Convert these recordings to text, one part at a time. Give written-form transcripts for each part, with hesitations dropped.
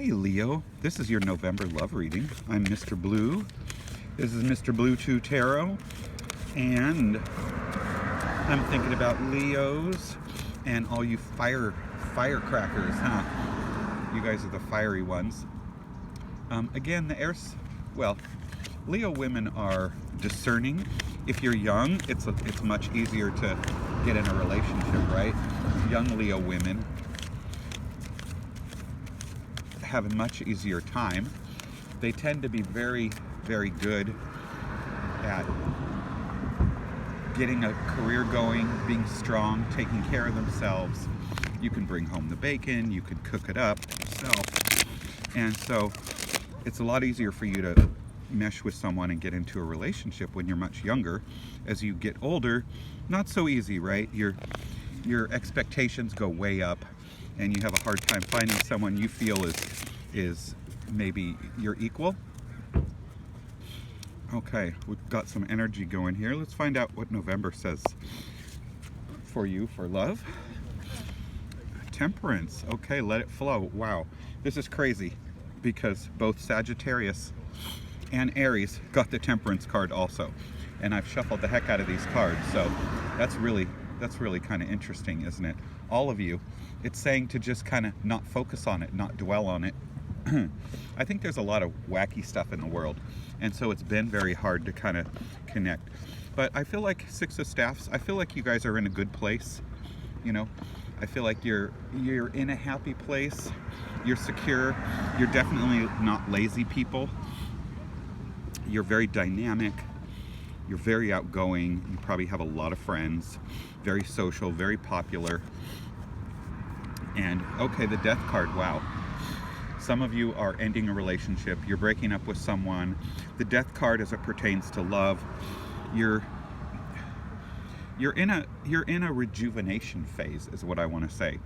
Hey Leo, this is your November love reading. I'm Mr. Blue. This is Mr. Blue 2 Tarot, and I'm thinking about Leos and all you firecrackers, huh? You guys are the fiery ones. Again, Leo women are discerning. If you're young, it's much easier to get in a relationship, right? Young Leo women have a much easier time. They tend to be very, very good at getting a career going, being strong, taking care of themselves. You can bring home the bacon, you can cook it up yourself. And so it's a lot easier for you to mesh with someone and get into a relationship when you're much younger. As you get older, not so easy, right? Your expectations go way up, and you have a hard time finding someone you feel is maybe your equal. Okay, we've got some energy going here. Let's find out what November says for you for love. Temperance. Okay, let it flow. Wow, this is crazy because both Sagittarius and Aries got the Temperance card also, and I've shuffled the heck out of these cards, so that's really kind of interesting, isn't it? All of you, it's saying to just kind of not focus on it, not dwell on it. I think there's a lot of wacky stuff in the world, and so it's been very hard to kind of connect. But I feel like Six of Staffs, I feel like you guys are in a good place. You know, I feel like you're in a happy place. You're secure. You're definitely not lazy people. You're very dynamic. You're very outgoing. You probably have a lot of friends. Very social, very popular. And okay, the Death card, wow. Some of you are ending a relationship. You're breaking up with someone. The Death card, as it pertains to love, you're in a rejuvenation phase, is what I want to say.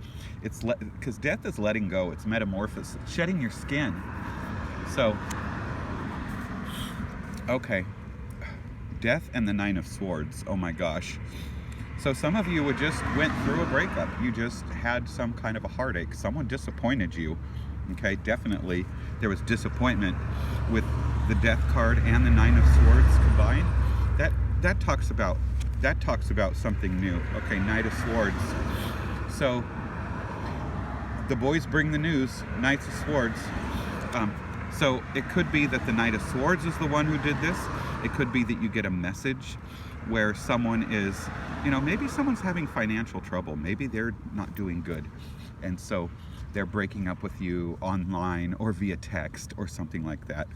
It's because death is letting go. It's metamorphosis, shedding your skin. So, okay, Death and the Nine of Swords. Oh my gosh. So some of you just went through a breakup. You just had some kind of a heartache. Someone disappointed you. Okay, definitely there was disappointment with the Death card and the Nine of Swords combined. That talks about something new. Okay, Knight of Swords. So the boys bring the news. Knights of Swords. So it could be that the Knight of Swords is the one who did this. It could be that you get a message where someone is, maybe someone's having financial trouble. Maybe they're not doing good, and so they're breaking up with you online or via text or something like that.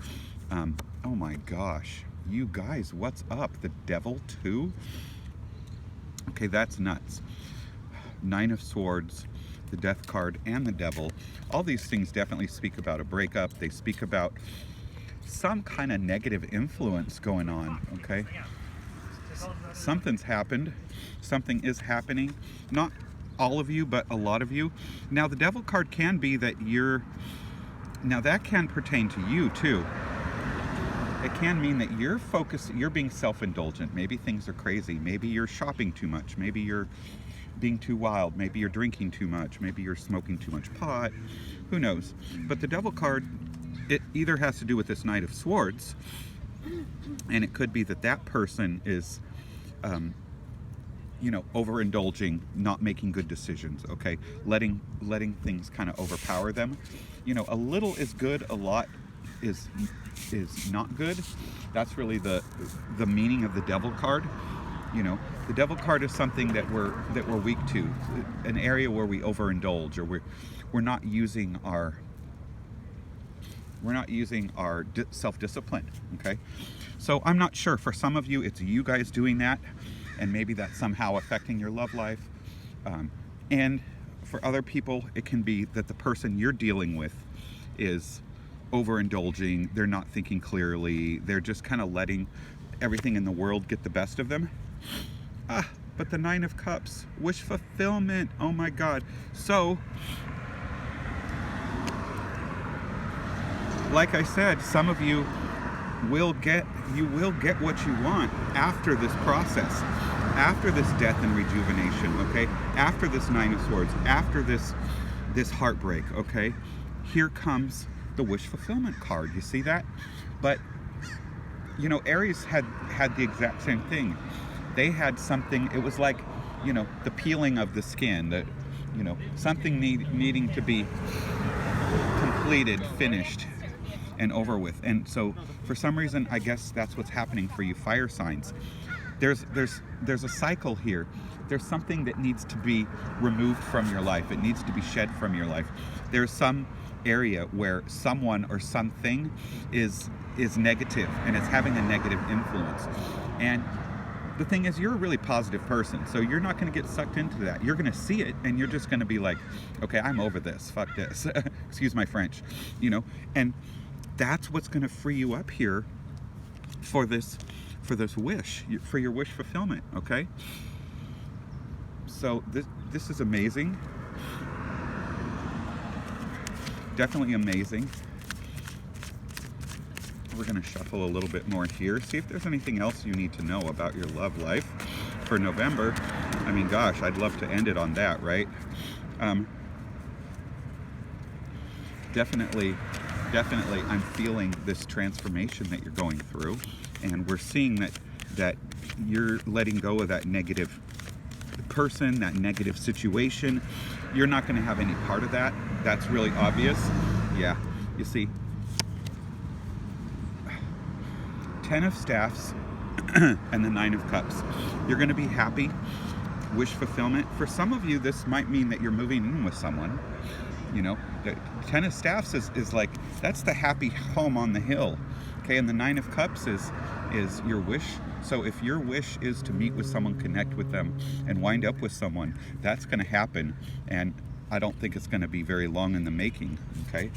Oh my gosh, you guys, what's up? The Devil too? Okay, that's nuts. Nine of Swords, the Death card, and the Devil. All these things definitely speak about a breakup. They speak about some kind of negative influence going on, okay? Something's happened. Something is happening. Not all of you, but a lot of you. Now, the Devil card can be that now that can pertain to you too. It can mean that you're being self-indulgent. Maybe things are crazy. Maybe you're shopping too much. Maybe you're being too wild. Maybe you're drinking too much. Maybe you're smoking too much pot. Who knows? But the Devil card, it either has to do with this Knight of Swords, and it could be that person is overindulging, not making good decisions, okay? Letting things kind of overpower them. A little is good, a lot is not good. That's really the meaning of the Devil card. The Devil card is something that we're weak to, an area where we overindulge, or we're not using our self-discipline, okay? So I'm not sure. For some of you, it's you guys doing that, and maybe that's somehow affecting your love life. And for other people, it can be that the person you're dealing with is overindulging. They're not thinking clearly. They're just kind of letting everything in the world get the best of them. But the Nine of Cups, wish fulfillment. Oh my God. So, like I said, some of you will get what you want after this process, after this death and rejuvenation, okay? After this Nine of Swords, after this heartbreak, okay? here comes the wish fulfillment card. You see that? But you know, Aries had the exact same thing. They had something, it was like, you know, the peeling of the skin, that, you know, something needing to be completed, finished, and over with. And so for some reason, I guess that's what's happening for you fire signs. There's a cycle here. There's something that needs to be removed from your life. It needs to be shed from your life. There's some area where someone or something is negative, and it's having a negative influence. And the thing is, you're a really positive person, so you're not going to get sucked into that. You're going to see it, and you're just going to be like, okay, I'm over this, fuck this. Excuse my French, you know. And that's what's going to free you up here for this wish, for your wish fulfillment. Okay, so this is amazing, definitely amazing. We're going to shuffle a little bit more here, see if there's anything else you need to know about your love life for November. I mean, gosh, I'd love to end it on that, right? Definitely I'm feeling this transformation that you're going through, and we're seeing that you're letting go of that negative person, that negative situation. You're not going to have any part of that. That's really obvious. Yeah, you see, 10 of Staffs and the 9 of Cups. You're going to be happy. Wish fulfillment. For some of you, this might mean that you're moving in with someone. You know, the 10 of Staffs is like, that's the happy home on the hill. Okay, and the 9 of Cups is your wish. So if your wish is to meet with someone, connect with them, and wind up with someone, that's going to happen. And I don't think it's going to be very long in the making. Okay.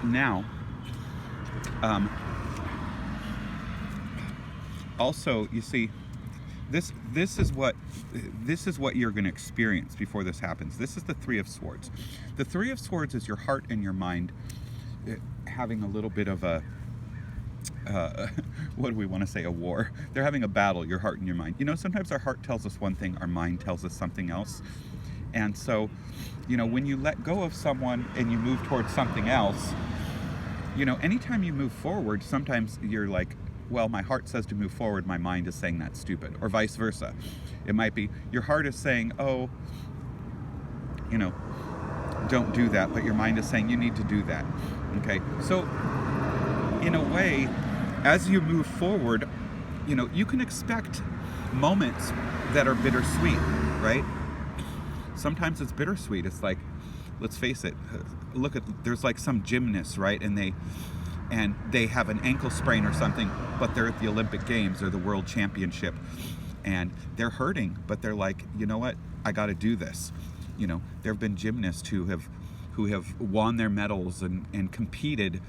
Now, also, you see, this is what you're going to experience before this happens. This is the 3 of Swords. The 3 of Swords is your heart and your mind having a little bit of a what do we want to say, a war. They're having a battle, your heart and your mind. You know, sometimes our heart tells us one thing, our mind tells us something else. And so, you know, when you let go of someone and you move towards something else, you know, anytime you move forward, sometimes you're like, well, my heart says to move forward, my mind is saying that's stupid, or vice versa. It might be your heart is saying, oh, you know, don't do that, but your mind is saying you need to do that. Okay, so in a way, as you move forward, you know, you can expect moments that are bittersweet, right? Sometimes it's bittersweet. It's like, let's face it, look at, there's like some gymnasts, right? And they have an ankle sprain or something, but they're at the Olympic Games or the World Championship, and they're hurting, but they're like, you know what? I got to do this. You know, there have been gymnasts who have won their medals and competed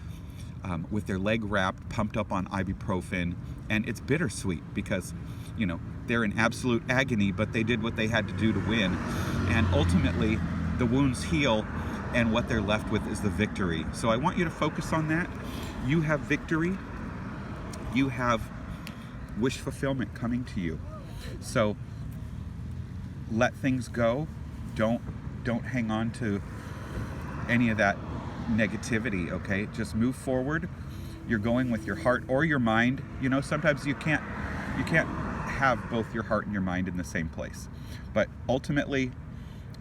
with their leg wrapped, pumped up on ibuprofen, and it's bittersweet because, you know, they're in absolute agony, but they did what they had to do to win, and ultimately the wounds heal, and what they're left with is the victory. So I want you to focus on that. You have victory. You have wish fulfillment coming to you. So let things go. Don't hang on to any of that negativity, okay? Just move forward. You're going with your heart or your mind. You know, sometimes you can't have both your heart and your mind in the same place. But ultimately,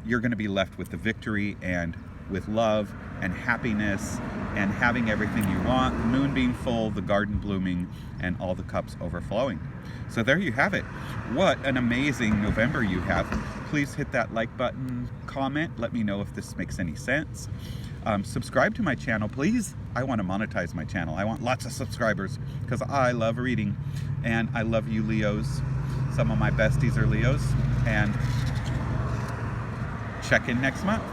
you're going to be left with the victory and with love and happiness and having everything you want, the moon being full, the garden blooming, and all the cups overflowing. So there you have it. What an amazing November you have. Please hit that like button, comment, let me know if this makes any sense. Subscribe to my channel, please. I want to monetize my channel. I want lots of subscribers because I love reading, and I love you Leos. Some of my besties are Leos, and check in next month.